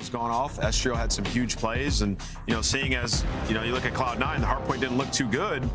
has gone off. Estrio had some huge plays, and seeing as you look at Cloud9, the hard point didn't look too good.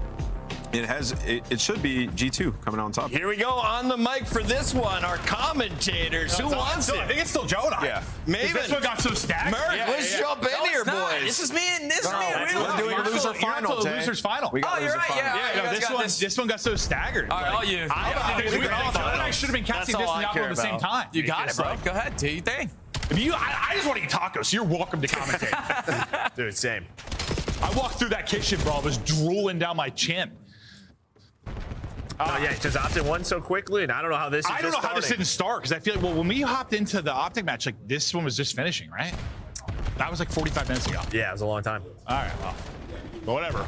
It should be G2 coming out on top. Here we go on the mic for this one. Our commentators. Who wants it? I think it's still Joe and I. Yeah. Maybe this one got so stacked. Merc, let's jump in here, boys. This is me and this is me. We're doing a loser final. Loser's final. Oh, you're right. Yeah. This one got so staggered. All right, all you. I should have been casting this and that one at the same time. You got it, bro. Go ahead. Do your thing. I just want to eat tacos, so you're welcome to commentate. Dude, same. I walked through that kitchen, bro. I was drooling down my chin. Yeah, just opted one so quickly, and I don't know how this is I don't know how this didn't start, because I feel like, well, when we hopped into the Optic match, like, this one was just finishing, right? That was like 45 minutes ago. Yeah, it was a long time. All right, well, whatever.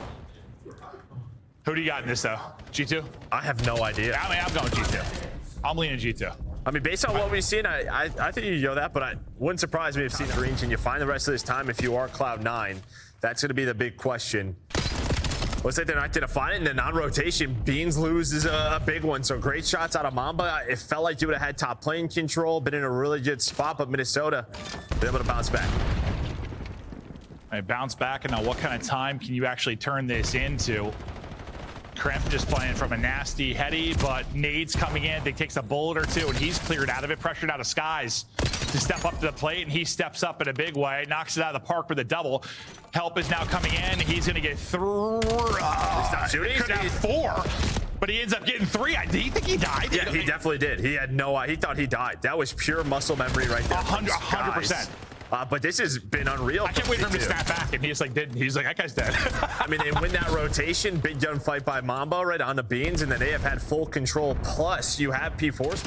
Who do you got in this, though? G2? I have no idea. I mean, I'm going G2. I'm leaning G2. I mean, based on what we've seen, I think you know that, but I wouldn't surprise me if seen the range and you find the rest of this time if you are Cloud9. That's going to be the big question. Looks like they're not going to find it in the non-rotation. Beans loses a big one, so great shots out of Mamba. It felt like you would have had top plane control, been in a really good spot, but Minnesota, they're able to bounce back. All right, bounce back, and now what kind of time can you actually turn this into? Kremp just playing from a nasty heady, but Nade's coming in. They takes a bullet or two, and he's cleared out of it, pressured out of Skyz to step up to the plate, and he steps up in a big way, knocks it out of the park with a double. Help is now coming in. He's going to get through. Stop shooting. Could have 4, but he ends up getting 3. Do you think he died? Yeah, he definitely did. He had he thought he died. That was pure muscle memory right there. 100%. But this has been unreal. I can't wait for him to snap back, and he's like, that guy's dead. I mean, they win that rotation, big gunfight by Mamba right on the beans, and then they have had full control. Plus, you have P4's.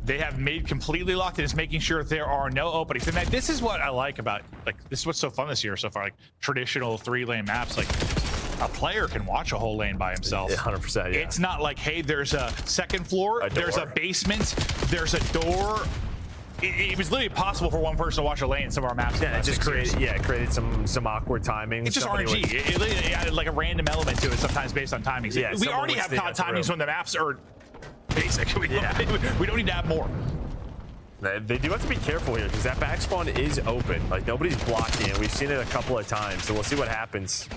They have made completely locked in, just making sure there are no openings. And this is what I like about, this is what's so fun this year so far, like traditional 3-lane maps. Like, a player can watch a whole lane by himself. 100%, yeah. It's not like, hey, there's a second floor, there's a basement, there's a door. It was literally possible for one person to watch a lane in some of our maps. Yeah, it just created some awkward timing. It's just RNG. It added like a random element to it sometimes based on timings. Yeah, we already have timings when the maps are basic. We don't need to have more. They do have to be careful here because that back spawn is open. Like, nobody's blocking it. We've seen it a couple of times, so we'll see what happens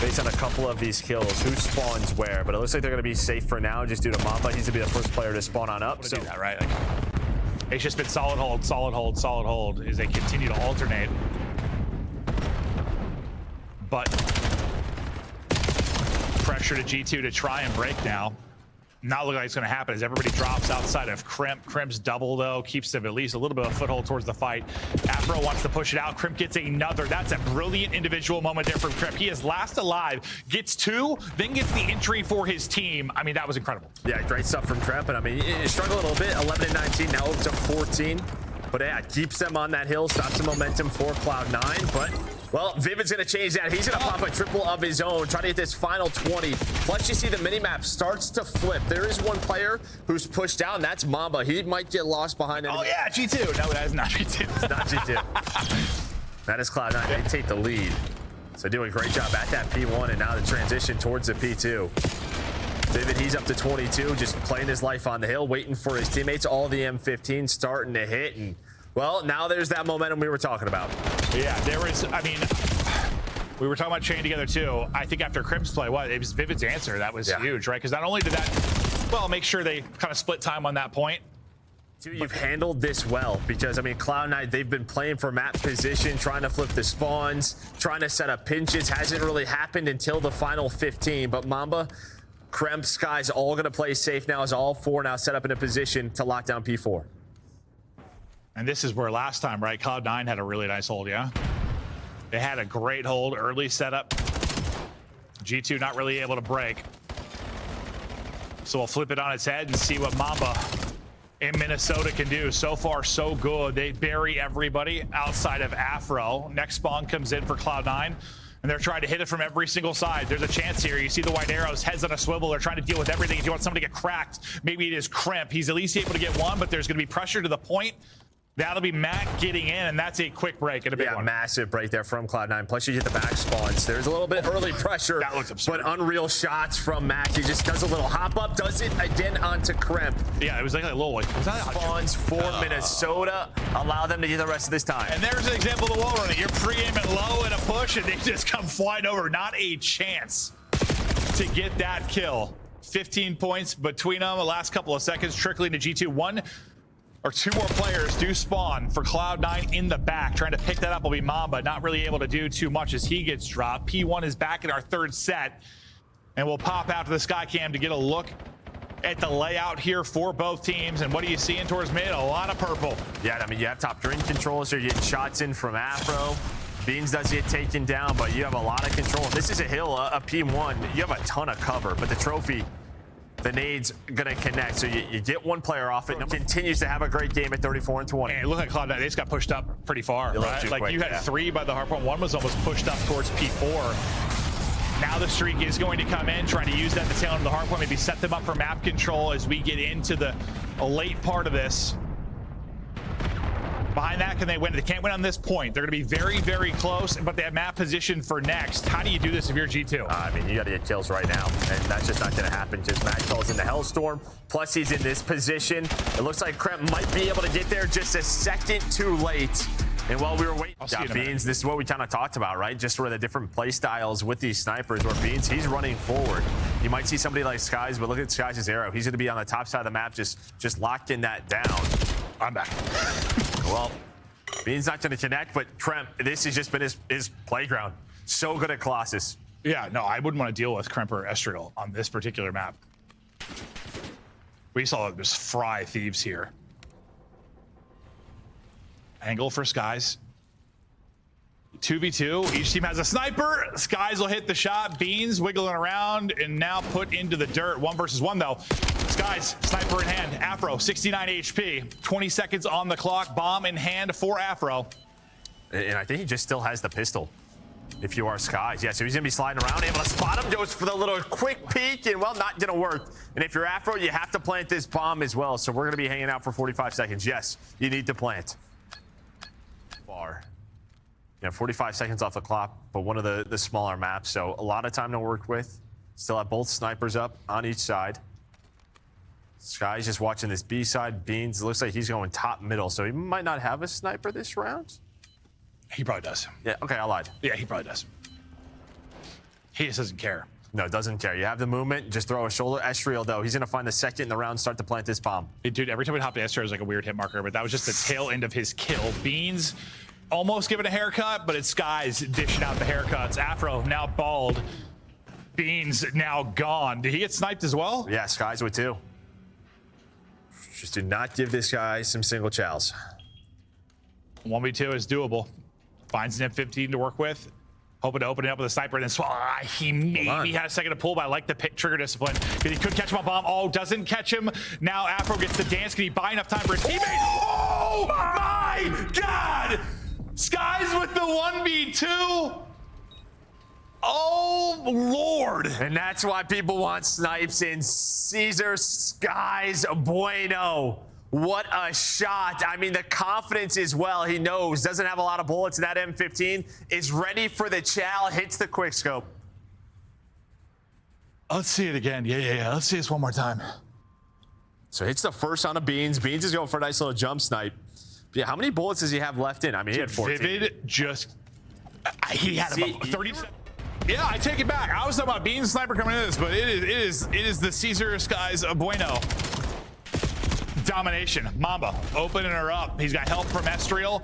based on a couple of these kills. Who spawns where? But it looks like they're going to be safe for now just due to Mamba. He's going to be the first player to spawn on up. So that, right? It's just been solid hold, solid hold, solid hold as they continue to alternate. But pressure to G2 to try and break now. Not looking like it's going to happen as everybody drops outside of Crimp. Crimp's double, though, keeps them at least a little bit of a foothold towards the fight. Afro wants to push it out. Crimp gets another. That's a brilliant individual moment there from Crimp. He is last alive, gets 2, then gets the entry for his team. I mean, that was incredible. Yeah, great stuff from Crimp. And I mean, it struggled a little bit. 11 and 19, now up to 14. But yeah, keeps them on that hill, stops the momentum for Cloud9. But, well, Vivid's going to change that. He's going to pop a triple of his own, trying to get this final 20. Plus, you see the minimap starts to flip. There is one player who's pushed down. That's Mamba. He might get lost behind him. Oh, yeah, G2. No, that is not G2. It's not G2. That is Cloud9. They take the lead. So doing a great job at that P1, and now the transition towards the P2. Vivid, he's up to 22, just playing his life on the hill, waiting for his teammates. All the M15 starting to hit, and well, now there's that momentum we were talking about. Yeah, there is. I mean, we were talking about training together too. I think after Crimp's play, it was Vivid's answer. That was huge, right? Because not only did that, well, make sure they kind of split time on that point. You've handled this well because, I mean, Cloud9, they've been playing for map position, trying to flip the spawns, trying to set up pinches. Hasn't really happened until the final 15, but Mamba, Kremp, Skyz all going to play safe now as all 4 now set up in a position to lock down P4. And this is where last time, right, Cloud9 had a really nice hold, yeah? They had a great hold, early setup. G2 not really able to break. So we'll flip it on its head and see what Mamba in Minnesota can do. So far, so good. They bury everybody outside of Afro. Next spawn comes in for Cloud9. And they're trying to hit it from every single side. There's a chance here. You see the white arrows, heads on a swivel. They're trying to deal with everything. If you want somebody to get cracked, maybe it is Crimp. He's at least able to get one, but there's going to be pressure to the point. That'll be Matt getting in, and that's a quick break and a big one. Massive break there from Cloud9. Plus, you get the back spawns. There's a little bit early pressure. That looks absurd. But unreal shots from Mac. He just does a little hop up, does it again onto Kremp. Yeah, it was like a little like, was that Spawns for Minnesota. Allow them to get the rest of this time. And there's an example of the wall running. You're pre-aiming low in a push, and they just come flying over. Not a chance to get that kill. 15 points between them. The last couple of seconds trickling to G2. One or two more players do spawn for Cloud9 in the back. Trying to pick that up will be Mamba. Not really able to do too much as he gets dropped. P1 is back in our third set. And we'll pop out to the Skycam to get a look at the layout here for both teams. And what are you seeing towards mid? A lot of purple. Yeah, I mean, you have top drink controls. You're getting shots in from Afro. Beans does get taken down, but you have a lot of control. This is a hill, a P1. You have a ton of cover, but the trophy, the nade's gonna connect, so you get one player off it. Continues to have a great game at 34-20. And look at Cloud9, they just got pushed up pretty far, right? Like you had 3 by the hardpoint. 1 was almost pushed up towards P4. Now the streak is going to come in, trying to use that to tail into the hardpoint, maybe set them up for map control as we get into the late part of this. Behind that, can they win? They can't win on this point. They're going to be very, very close, but they have map position for next. How do you do this if you're G2? I mean, you got to get kills right now, and that's just not going to happen. Just Matt calls in the Hellstorm, plus he's in this position. It looks like Kremp might be able to get there just a second too late. And while we were waiting, Beans, this is what we kind of talked about, right? Just sort of the different play styles with these snipers, where Beans, he's running forward. You might see somebody like Skyz, but look at Skyz' arrow. He's going to be on the top side of the map, just locking that down. I'm back. Well, Bean's not going to connect, but Kremp, this has just been his playground. So good at Colossus. Yeah, no, I wouldn't want to deal with Kremp or Estriel on this particular map. We saw just fry thieves here. Angle for Skyz. 2v2, each team has a sniper. Skyz will hit the shot. Beans wiggling around and now put into the dirt. 1 versus 1 though. Skyz, sniper in hand. Afro, 69 HP. 20 seconds on the clock. Bomb in hand for Afro. And I think he just still has the pistol. If you are Skyz. Yeah, so he's going to be sliding around, able to spot him. Goes for the little quick peek, and well, not going to work. And if you're Afro, you have to plant this bomb as well. So we're going to be hanging out for 45 seconds. Yes, you need to plant. Far. Yeah, 45 seconds off the clock, but one of the smaller maps, so a lot of time to work with. Still have both snipers up on each side. Sky's just watching this B side. Beans, looks like he's going top middle, so he might not have a sniper this round. He probably does. Yeah, okay, I lied. Yeah, he probably does. He just doesn't care. No, doesn't care. You have the movement, just throw a shoulder. Estriel, though, he's going to find the second in the round, start to plant this bomb. Dude, every time we hop to Estriel, it was like a weird hit marker, but that was just the tail end of his kill. Beans almost giving a haircut, but it's Skyz dishing out the haircuts. Afro now bald. Beans now gone. Did he get sniped as well? Yeah, Skyz would too. Just do not give this guy some single chows. 1v2 is doable. Finds an M15 to work with. Hoping to open it up with a sniper, and then he maybe had a second to pull, but I like the trigger discipline because he could catch him on bomb. Oh, doesn't catch him. Now Afro gets the dance. Can he buy enough time for his teammate? Oh my God! Skyz with the 1v2. Oh Lord! And that's why people want snipes in Caesar Skyz Bueno. What a shot. I mean, the confidence as well. He knows, doesn't have a lot of bullets in that M15, is ready for the chow, hits the quick scope. Let's see it again. Yeah. Let's see this one more time. So hits the first on a Beans. Beans is going for a nice little jump snipe. But yeah, how many bullets does he have left in? I mean, he had 14. Vivid just, he had about 37. Yeah, I take it back. I was talking about Beans sniper coming into this, but it is the Caesar Skyz Bueno. Domination. Mamba opening her up. He's got help from Estriel.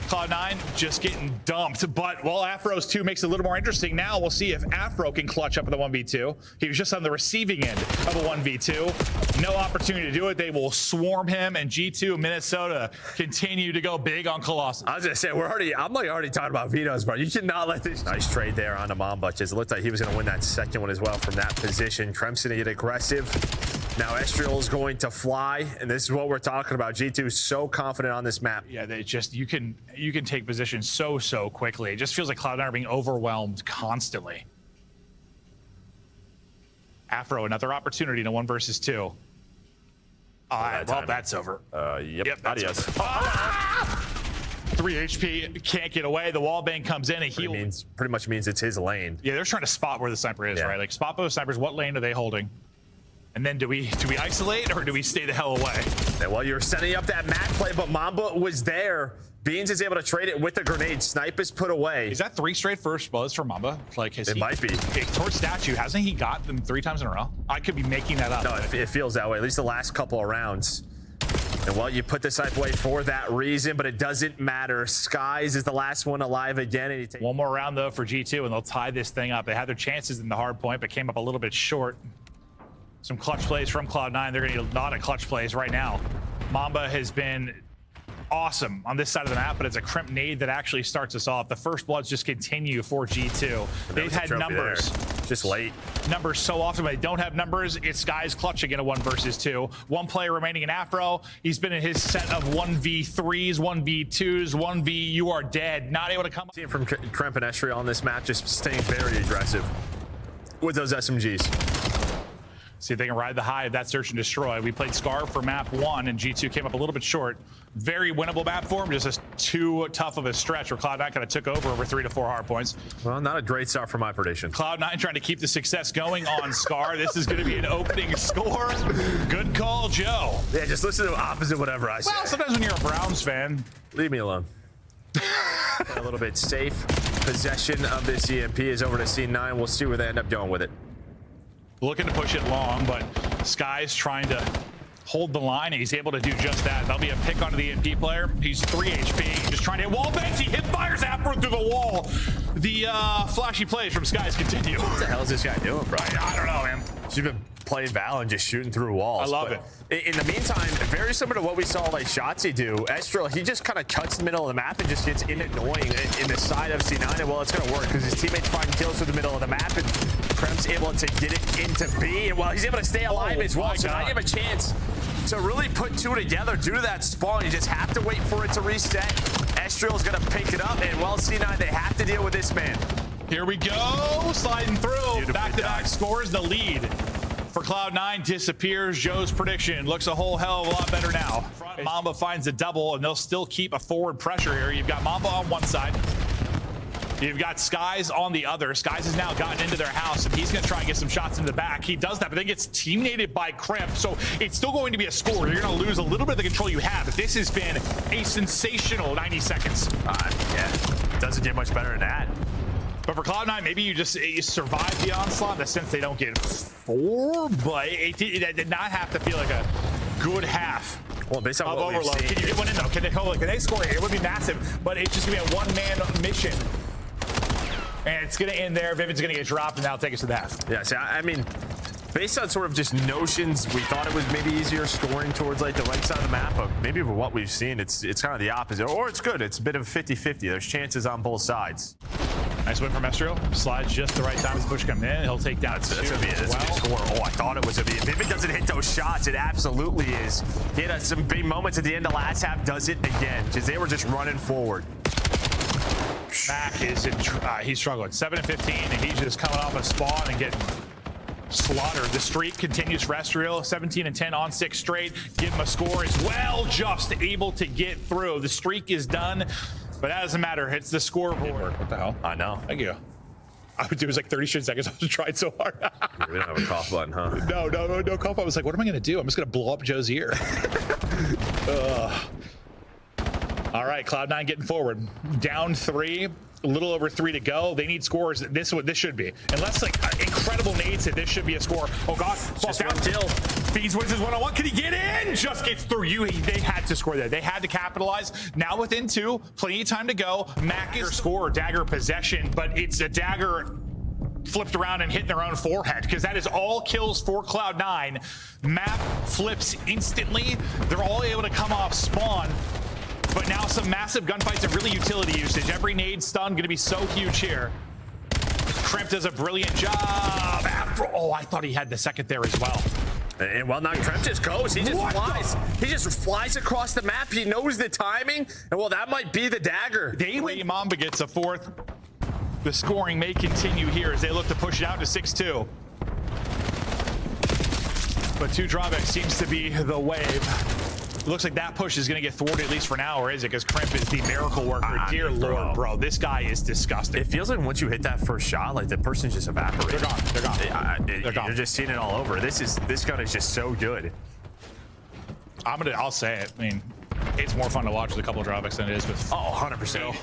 Cloud9 just getting dumped. But while Afro's 2 makes it a little more interesting, now we'll see if Afro can clutch up in the 1v2. He was just on the receiving end of a 1v2. No opportunity to do it. They will swarm him, and G2 Minnesota continue to go big on Colossus. I was gonna say, I'm already talking about vetoes, bro. You cannot let this. Nice trade there on the Mamba. Just looked like he was gonna win that second one as well from that position. Kremp's gonna get aggressive. Now Estriel is going to fly, and this is what we're talking about. G2 so confident on this map. Yeah, they just you can take position so quickly. It just feels like Cloud9 are being overwhelmed constantly. Afro, another opportunity in a 1 versus 2. Well, that's over. Yep. That's Adios. over. 3 HP, can't get away. The wall bang comes in and he pretty much means it's his lane. Yeah, they're trying to spot where the sniper is, right? Like spot both snipers. What lane are they holding? And then do we isolate or do we stay the hell away? And well, you're setting up that Mac play, but Mamba was there. Beans is able to trade it with the grenade. Snipe is put away. Is that 3 straight first bloods for Mamba? Like it might be. Towards statue, hasn't he got them 3 times in a row? I could be making that up. No, it feels that way. At least the last couple of rounds. And well, you put the snipe away for that reason, but it doesn't matter. Skyz is the last one alive again. And one more round though for G2, and they'll tie this thing up. They had their chances in the hard point, but came up a little bit short. Some clutch plays from Cloud9. They're going to need a lot of clutch plays right now. Mamba has been awesome on this side of the map, but it's a crimp nade that actually starts us off. The first bloods just continue for G2. They've had numbers. Just late. Numbers so often, but they don't have numbers. It's Skyz clutching in a 1 versus 2. 1 player remaining in Afro. He's been in his set of 1v3s, 1v2s, 1v you are dead. Not able to come. Team from Crimp and Estriel on this map just staying very aggressive with those SMGs. See if they can ride the high of that search and destroy. We played Scar for map 1, and G2 came up a little bit short. Very winnable map for him, just too tough of a stretch where Cloud9 kind of took over 3 to 4 hard points. Well, not a great start for my prediction. Cloud9 trying to keep the success going on Scar. This is going to be an opening score. Good call, Joe. Yeah, just listen to the opposite whatever I say. Well, sometimes when you're a Browns fan. Leave me alone. A little bit safe. Possession of this EMP is over to C9. We'll see where they end up going with it. Looking to push it long, but Skyz trying to hold the line, and he's able to do just that. That'll be a pick onto the EMP player. He's 3 HP, just trying to hit wall bangs. He hip fires Afro through the wall. The flashy plays from Skyz continue. What the hell is this guy doing, bro? I don't know, man. She's been playing Val and just shooting through walls. I love it. In the meantime, very similar to what we saw like Shotzzy do, Estriel, he just kind of cuts the middle of the map and just gets in annoying in the side of C9. And well, it's going to work because his teammates find kills through the middle of the map, and Kremp's able to get it into B. And well, he's able to stay alive as well. So now you have a chance to really put 2 together due to that spawn. You just have to wait for it to reset. Estriel's going to pick it up, and well, C9, they have to deal with this man. Here we go, sliding through. Back-to-back scores. The lead for Cloud9 disappears. Joe's prediction looks a whole hell of a lot better now. Mamba finds a double, and they'll still keep a forward pressure here. You've got Mamba on one side. You've got Skyz on the other. Skyz has now gotten into their house, and he's going to try and get some shots in the back. He does that, but then gets teammated by Crimp, so it's still going to be a score. You're going to lose a little bit of the control you have, but this has been a sensational 90 seconds. Yeah, doesn't get much better than that. But for Cloud9, maybe you survive the onslaught in the sense they don't get 4, but it did not have to feel like a good half. Well, based on what overload. Can you get one in though? Can they score here? It would be massive, but it's just gonna be a one-man mission. And it's gonna end there. Vivid's gonna get dropped, and that'll take us to the half. Yeah, see, I mean, based on sort of just notions, we thought it was maybe easier scoring towards like the right side of the map, but maybe for what we've seen, it's kind of the opposite. Or it's good. It's a bit of 50-50. There's chances on both sides. Nice win from Estriel. Slides just the right time as push coming in. He'll take down That's gonna be a good score. Oh, I thought it was gonna be. If it doesn't hit those shots, it absolutely is. He had some big moments at the end of last half. Does it again because they were just running forward. Mac is he's struggling. 7 and 15, and he's just coming off a spawn and getting slaughtered. The streak continues for Estriel. 17 and 10 on 6 straight. Give him a score as well. Just able to get through. The streak is done. But that doesn't matter. It's the scoreboard. What the hell? I know. Thank you. I would do it like 30 straight seconds. I was trying so hard. We don't have a cough button, huh? No cough. I was like, what am I going to do? I'm just going to blow up Joe's ear. All right, Cloud9 getting forward. Down 3. A little over 3 to go. They need scores. This should be. Unless like incredible nades hit, this should be a score. Oh God, falls down. Feeds wins his one-on-one. Can he get in? Just gets through. They had to score there. They had to capitalize. Now within 2, plenty of time to go. Mac is score, dagger possession, but it's a dagger flipped around and hit their own forehead because that is all kills for Cloud9. Map flips instantly. They're all able to come off spawn. But now some massive gunfights and really utility usage. Every nade stun going to be so huge here. Crimp does a brilliant job. Oh, I thought he had the second there as well. And well, now Crimp just goes. He just flies. He just flies across the map. He knows the timing. And well, that might be the dagger. Mamba gets a 4th. The scoring may continue here as they look to push it out to 6-2. but 2 drawbacks seems to be the wave. It looks like that push is going to get thwarted, at least for now, or is it? Because Crimp is the miracle worker. Dear Lord, bro, this guy is disgusting. It feels like once you hit that first shot, like the person just evaporates. They're gone. They're gone. They're gone. You're just seeing it all over. This gun is just so good. I'll say it. I mean, it's more fun to watch with a couple of drawbacks than it is with. 100%.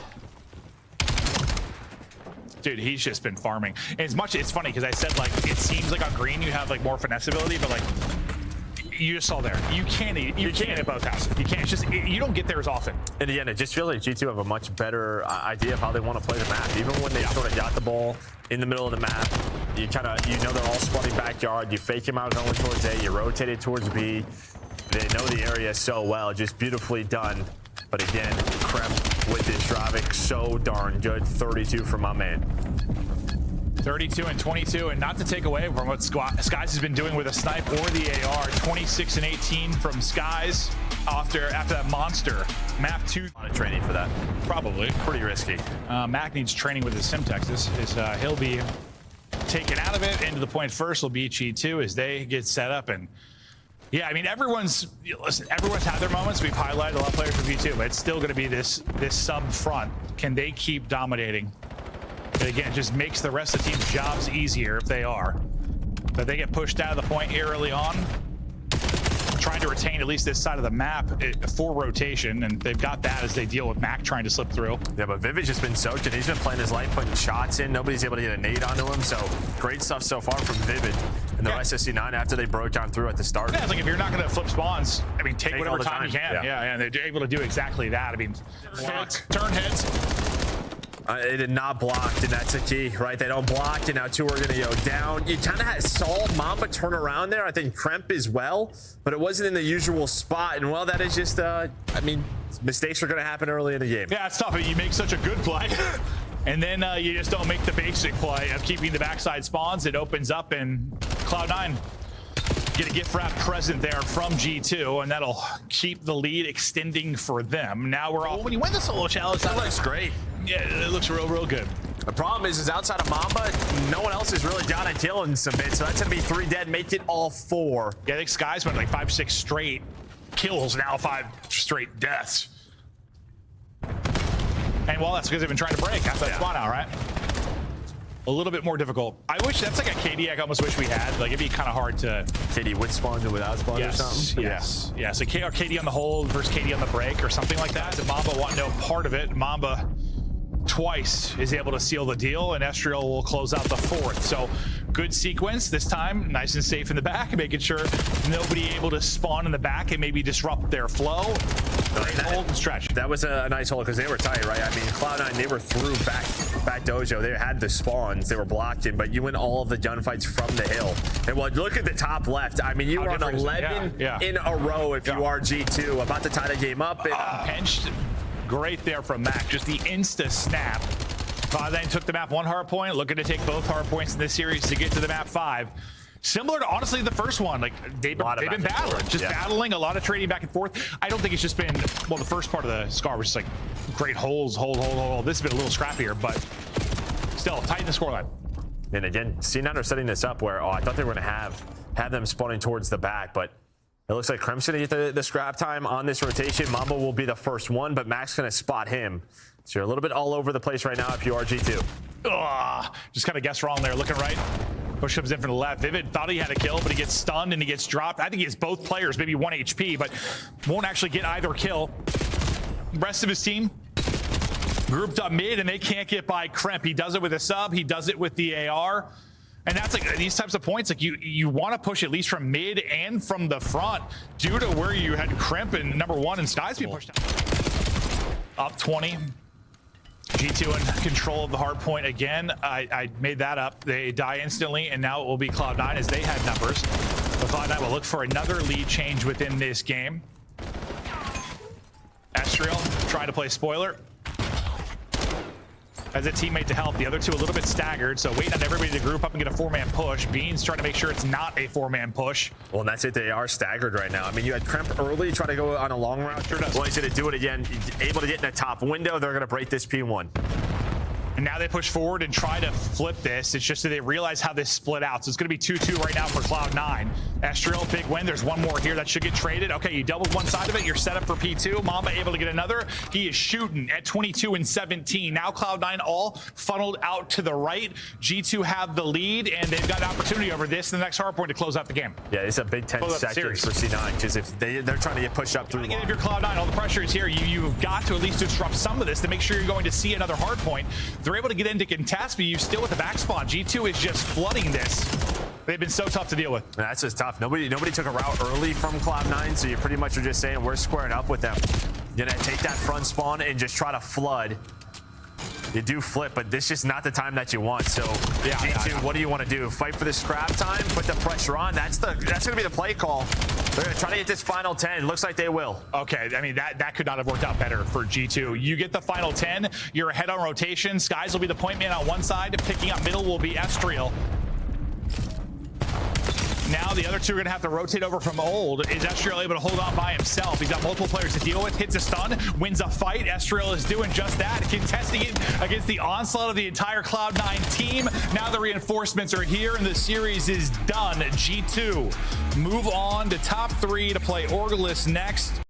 Dude, he's just been farming. And it's funny because I said, like, it seems like on green you have like more finesse ability, but like you just saw there, you can't hit both houses. You can't. It's just you don't get there as often. And again, it just feels like G2 have a much better idea of how they want to play the map. Even when they sort of got the ball in the middle of the map, you know they're all spawning backyard. You fake him out going towards A. You rotate it towards B. They know the area so well, just beautifully done. But again, Kremp with this Dravik, so darn good. 32 from my man. 32 and 22, and not to take away from what Skyz has been doing with a snipe or the AR. 26 and 18 from Skyz after that monster. Map 2. A lot of training for that. Probably. Pretty risky. Mac needs training with his Simtex. He'll be taken out of it. Into the point first will be G2 as they get set up. And yeah, I mean, everyone's had their moments. We've highlighted a lot of players for V2, but it's still going to be this sub front. Can they keep dominating? And again, it just makes the rest of the team's jobs easier if they are. But they get pushed out of the point early on, trying to retain at least this side of the map for rotation, and they've got that as they deal with Mac trying to slip through. Yeah, but Vivid's just been soaked, and he's been playing his life, putting shots in. Nobody's able to get a nade onto him, so great stuff so far from Vivid. And the rest of C9 after they broke down through at the start. Yeah, it's like if you're not going to flip spawns, I mean, take whatever all the time you can. Yeah, and they're able to do exactly that. I mean, turn heads. It did not block, and that's a key, right? They don't block, and now 2 are going to go down. You kind of saw Mamba turn around there. I think Kremp as well, but it wasn't in the usual spot. And well, that is just, I mean, mistakes are going to happen early in the game. Yeah, it's tough. You make such a good play, and then you just don't make the basic play of keeping the backside spawns. It opens up, and Cloud9 get a gift wrap present there from G2, and that'll keep the lead extending for them. Now we're off. When you win the solo challenge, That looks great. Yeah, it looks real good. The problem is outside of Mamba, no one else has really got a kill in some bits, so that's going to be 3 dead, make it all 4. Yeah, I think Skyz went like 5-6 straight kills, now 5 straight deaths. And well, that's because they've been trying to break after that spawn out, right? A little bit more difficult. I wish that's like a KD I almost wish we had. Like it'd be kind of hard to KD with spawns or without spawns or something. Yes. Yeah. So KD on the hold versus KD on the break or something like that. The Mamba want no part of it. Mamba twice is able to seal the deal, and Estriel will close out the 4th. So good sequence this time, nice and safe in the back, making sure nobody able to spawn in the back and maybe disrupt their flow. Hold and stretch. That was a nice hold because they were tight, right? I mean, Cloud9, they were through back dojo. They had the spawns, they were blocked in, but you win all of the gunfights from the hill. And well, look at the top left. I mean, you were on 11 in a row if you are G2, about to tie the game up. Pinched. Great there from Mac, just the insta snap. Cloud9 took the map 1 hard point, looking to take both hard points in this series to get to the map 5. Similar to honestly the first one, like they've been battling, battling, a lot of trading back and forth. I don't think it's just been, well, the first part of the Scar was just like great holes, hold. This has been a little scrappier, but still tighten the scoreline. And again, C9 are setting this up where, I thought they were going to have them spawning towards the back, but it looks like Kremp's going to get the scrap time on this rotation. Mamba will be the first one, but Mac's going to spot him. So you're a little bit all over the place right now if you are G2. Just kind of guessed wrong there, looking right. Push comes in from the left. Vivid thought he had a kill, but he gets stunned and he gets dropped. I think he has both players, maybe 1 HP, but won't actually get either kill. Rest of his team grouped up mid, and they can't get by Kremp. He does it with a sub. He does it with the AR. And that's like these types of points, like you want to push at least from mid and from the front due to where you had Kremp and number 1 and Skyz being pushed out. Up 20. G2 in control of the hard point again. I made that up. They die instantly, and now it will be Cloud9 as they had numbers. But Cloud9 will look for another lead change within this game. Estriel trying to play spoiler. As a teammate to help, the other 2 a little bit staggered, so waiting on everybody to group up and get a 4-man push. Beans trying to make sure it's not a 4-man push. Well, and that's it. They are staggered right now. I mean, you had Kremp early try to go on a long route. Well, he's going to do it again. Able to get in the top window. They're going to break this P1. And now they push forward and try to flip this. It's just that they realize how this split out. So it's going to be 2-2 right now for Cloud9. Estriel, big win. There's one more here that should get traded. Okay, you doubled one side of it. You're set up for P2. Mamba able to get another. He is shooting at 22 and 17. Now Cloud9 all funneled out to the right. G2 have the lead, and they've got an opportunity over this in the next hard point to close out the game. Yeah, it's a big 10 seconds for C9 because if they're trying to get pushed up through the line. If you're Cloud9, all the pressure is here. You've got to at least disrupt some of this to make sure you're going to see another hard point. They're able to get into contest, but you still with the back spawn. G2 is just flooding this. They've been so tough to deal with. That's just tough. Nobody took a route early from Cloud9, so you pretty much are just saying we're squaring up with them. You're gonna take that front spawn and just try to flood. You do flip, but this is just not the time that you want. So G2, what do you want to do? Fight for the scrap time? Put the pressure on? That's gonna be the play call. They're gonna try to get this final 10. Looks like they will. Okay, I mean that could not have worked out better for G2. You get the final 10. You're ahead on rotation. Skyz will be the point man on one side. Picking up middle will be Estriel. Now the other two are going to have to rotate over from old. Is Estriel able to hold on by himself? He's got multiple players to deal with. Hits a stun, wins a fight. Estriel is doing just that, contesting it against the onslaught of the entire Cloud9 team. Now the reinforcements are here and the series is done. G2 move on to top 3 to play Orgulus next.